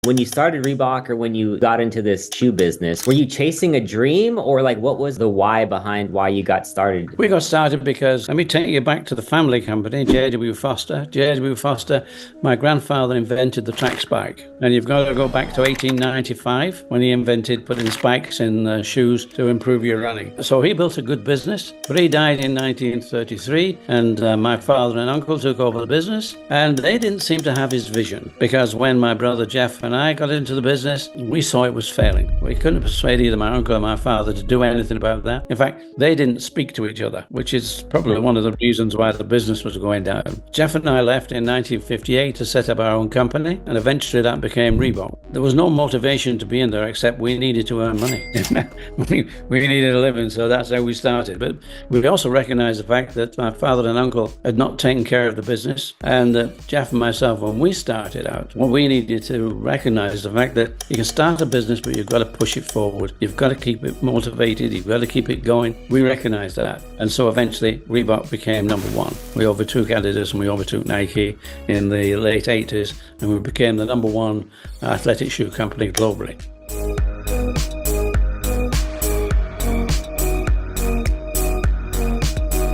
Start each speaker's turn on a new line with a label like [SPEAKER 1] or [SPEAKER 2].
[SPEAKER 1] When you started Reebok or when you got into this shoe business, were you chasing a dream or like what was the why behind why you got started?
[SPEAKER 2] We got started because, let me take you back to the family company, J.W. Foster. J.W. Foster, my grandfather invented the track spike. And you've got to go back to 1895 when he invented putting spikes in shoes to improve your running. So he built a good business, but he died in 1933, and my father and uncle took over the business, and they didn't seem to have his vision, because when my brother Jeff and I got into the business, we saw it was failing. We couldn't persuade either my uncle or my father to do anything about that. In fact, they didn't speak to each other, which is probably one of the reasons why the business was going down. Jeff and I left in 1958 to set up our own company, and eventually that became Reebok. There was no motivation to be in there except we needed to earn money. we needed a living, so that's how we started. But we also recognized the fact that my father and uncle had not taken care of the business, and Jeff and myself, when we started out, what we needed to recognize the fact that you can start a business, but you've got to push it forward. You've got to keep it motivated. You've got to keep it going. We recognized that. And so eventually Reebok became number one. We overtook Adidas and we overtook Nike in the late 80s, and we became the number one athletic shoe company globally.